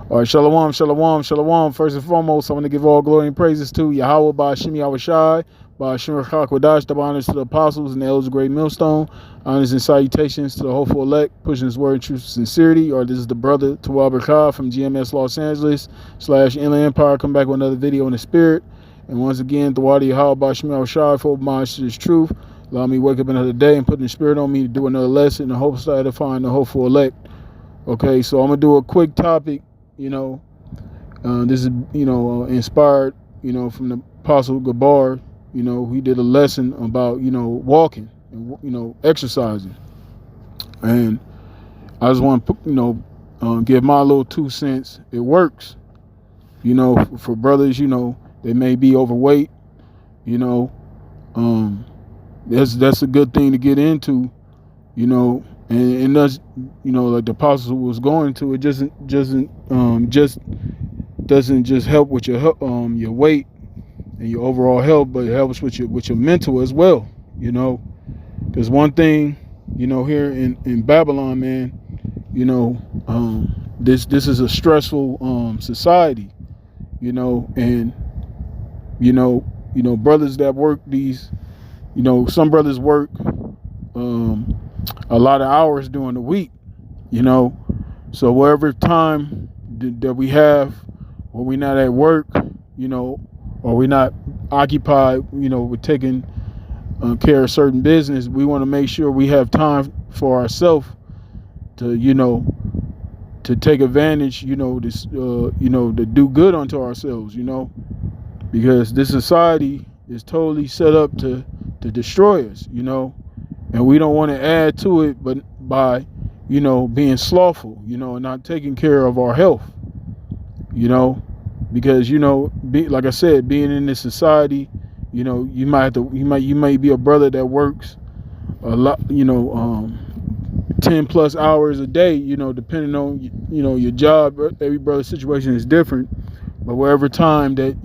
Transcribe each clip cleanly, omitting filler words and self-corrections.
All right, shalom, shalom, shalom. First and foremost, I want to give all glory and praises to Yahweh, Ba'ashim Yahushai, Ba'ashim Rachak double honors to the apostles and the elders of Great Millstone, honors and salutations to the hopeful elect, pushing his word in truth and sincerity. Or this is the brother Tawab Kha from GMS Los Angeles / Inland Empire. Come back with another video in the spirit. And once again, Thawadi Yahweh, Ba'ashim Yahushai, for homage to this truth. Allow me to wake up another day and put the spirit on me to do another lesson in the hopes to edify the hopeful elect. Okay, so I'm going to do a quick topic. This is, inspired, from the Apostle Gabar. He did a lesson about, walking and, exercising. And I just want to, give my little 2 cents. It works, for brothers, they may be overweight, that's a good thing to get into, and that's, like the apostle was going to, it doesn't just help with your weight and your overall health, but it helps with your mental as well, because one thing, here in Babylon, man, this is a stressful society, and brothers that work these, some brothers work a lot of hours during the week, so wherever time that we have, when we're not at work, or we're not occupied, with taking care of certain business, we want to make sure we have time for ourselves to, to take advantage, to do good unto ourselves, because this society is totally set up to destroy us, and we don't want to add to it, but by, being slothful, and not taking care of our health, because, like I said, being in this society, you might be a brother that works a lot, 10 plus hours a day, depending on, your job. Every brother's situation is different, but wherever time that,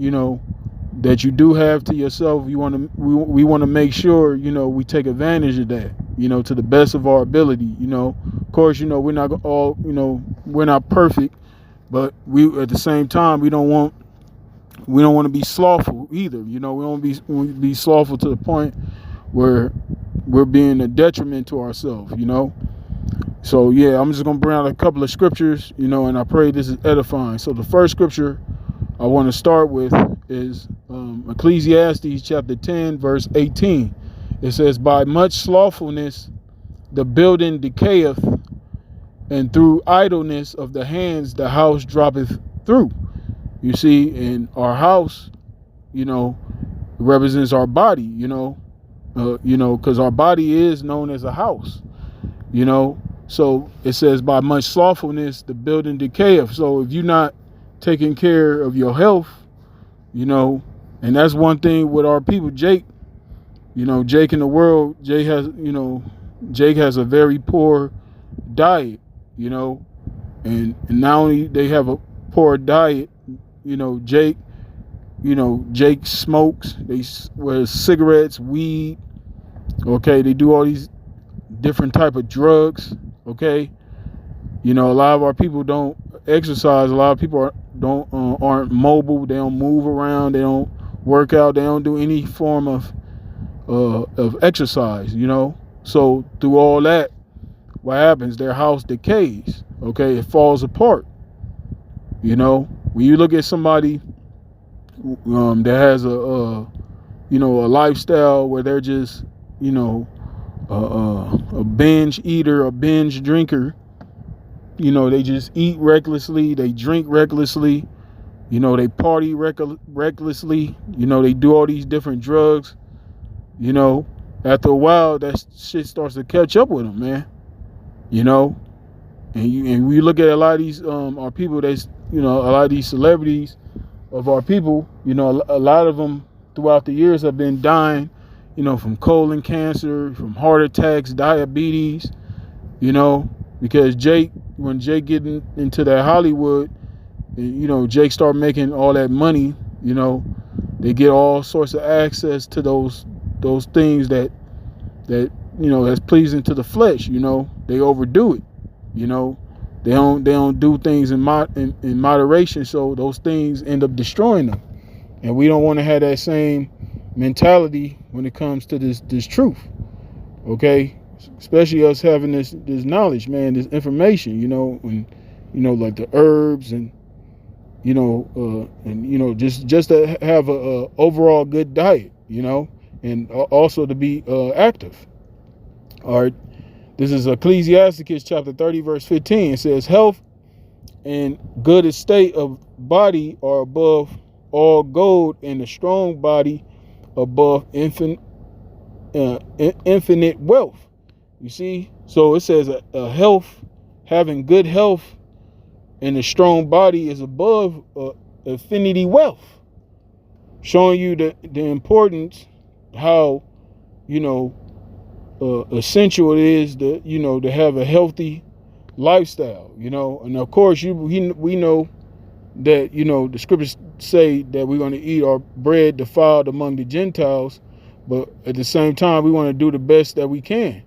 that you do have to yourself, we want to make sure, we take advantage of that, to the best of our ability. Of course, we're not all, we're not perfect, but we, at the same time, we don't want to be slothful either. We don't want to be slothful to the point where we're being a detriment to ourselves, So yeah, I'm just gonna bring out a couple of scriptures, and I pray this is edifying. So the first scripture I want to start with is Ecclesiastes chapter 10, verse 18. It says, "By much slothfulness the building decayeth, and through idleness of the hands the house droppeth through." You see, in our house, represents our body, because our body is known as a house, So it says, "By much slothfulness the building decayeth." So if you're not taking care of your health, and that's one thing with our people, Jake. Jake in the world, Jake has a very poor diet, and not only they have a poor diet, Jake smokes, they wear cigarettes, weed, okay, they do all these different type of drugs, okay. A lot of our people don't exercise. A lot of people aren't mobile. They don't move around. They don't work out. They don't do any form of exercise. So through all that, what happens? Their house decays. Okay, it falls apart. When you look at somebody that has a lifestyle where they're just a binge eater, a binge drinker. They just eat recklessly, they drink recklessly, they party recklessly, they do all these different drugs. After a while, that shit starts to catch up with them, man. And we look at a lot of these our people that's, a lot of these celebrities of our people, a lot of them throughout the years have been dying, from colon cancer, from heart attacks, diabetes, because when Jake get into that Hollywood, Jake start making all that money, they get all sorts of access to those things that that's pleasing to the flesh, they overdo it, They don't do things in moderation, so those things end up destroying them. And we don't want to have that same mentality when it comes to this truth. Okay? Especially us having this knowledge, man, this information, and like the herbs and just to have a overall good diet, and also to be active. All right. This is Ecclesiasticus chapter 30, verse 15. It says, health and good estate of body are above all gold, and a strong body above infinite wealth. You see? So it says a health, having good health, and a strong body is above infinity wealth. Showing you the importance, how, essential it is to have a healthy lifestyle, and of course we know that the scriptures say that we're going to eat our bread defiled among the Gentiles, but at the same time we want to do the best that we can.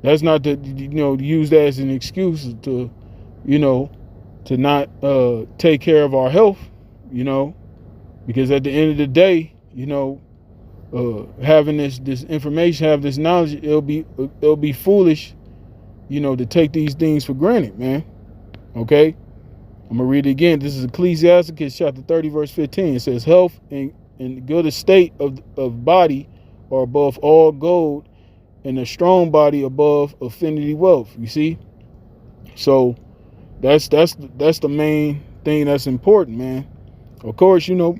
That's not to use that as an excuse to not take care of our health, because at the end of the day, having this information, have this knowledge, it'll be foolish, to take these things for granted, man. Okay, I'm gonna read it again. This is Ecclesiasticus chapter 30, verse 15. It says, health and good estate of body are above all gold, and a strong body above infinity wealth. You see, so that's the main thing that's important, man. Of course, doing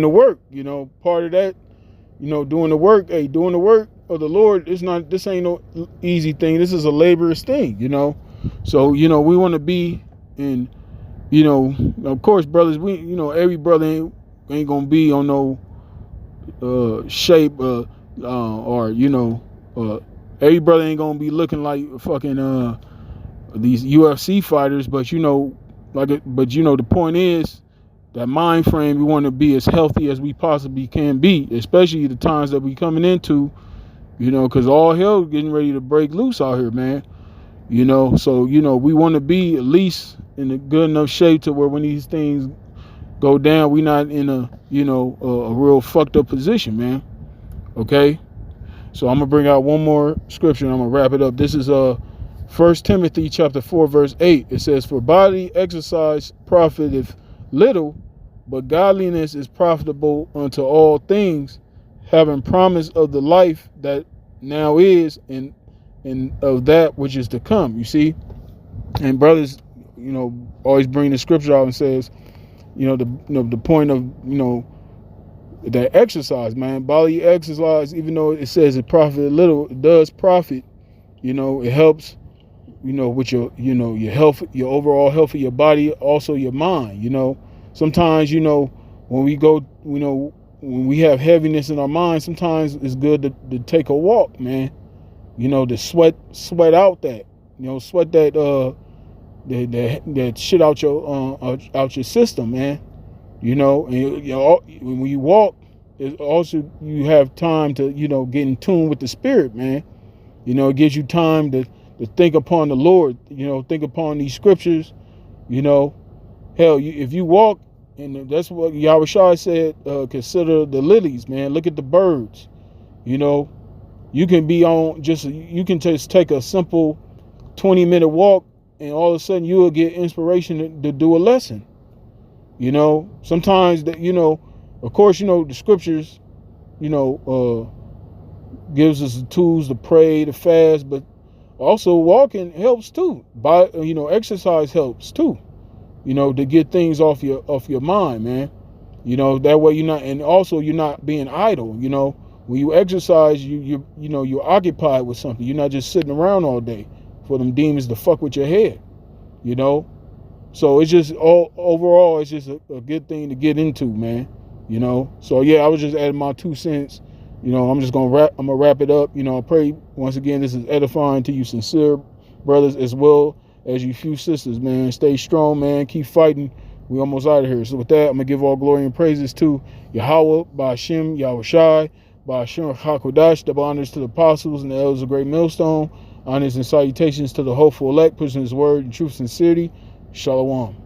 the work, part of that, doing the work. Hey, doing the work of the Lord this ain't no easy thing. This is a laborious thing, So, we want to be in, of course, brothers, every brother ain't gonna be on no shape or every brother ain't gonna be looking like fucking these UFC fighters, but the point is that mind frame, we want to be as healthy as we possibly can be, especially the times that we coming into, because all hell getting ready to break loose out here, man. So we want to be at least in a good enough shape to where when these things go down, we not in a real fucked up position, man. Okay, so I'm gonna bring out one more scripture and I'm gonna wrap it up. This is 1 Timothy chapter 4, verse 8. It says, for bodily exercise profiteth little, but godliness is profitable unto all things, having promise of the life that now is, and of that which is to come. You see, and brothers, always bring the scripture out and says, the point of that exercise, man, bodily exercise, even though it says it profited little, it does profit. It helps, with your your health, your overall health of your body, also your mind. Sometimes when we go, when we have heaviness in our mind, sometimes it's good to take a walk, man. To sweat out that, sweat that that shit out your system, man. And when you walk, it also, you have time to get in tune with the spirit, man. It gives you time to think upon the Lord, think upon these scriptures. Hell, if you walk, and that's what Yahushua said, consider the lilies, man. Look at the birds. You can you can just take a simple 20-minute walk, and all of a sudden you will get inspiration to do a lesson. Sometimes that, of course, the scriptures, gives us the tools to pray, to fast, but also walking helps too. Exercise helps too, to get things off your mind, man. That way you're not being idle. When you exercise, you're occupied with something. You're not just sitting around all day for them demons to fuck with your head. So it's just overall, it's just a good thing to get into, man. So yeah, I was just adding my 2 cents. I'm gonna wrap it up. I pray once again this is edifying to you sincere brothers as well as you few sisters, man. Stay strong, man. Keep fighting. We almost out of here. So with that, I'm gonna give all glory and praises to Yahweh, Ba'ashem, Yahushai, Ba'ashem Hakodash, double honors to the apostles and the elders of Great Millstone. Honors and salutations to the hopeful elect, pushing his word in truth and sincerity. Shalom.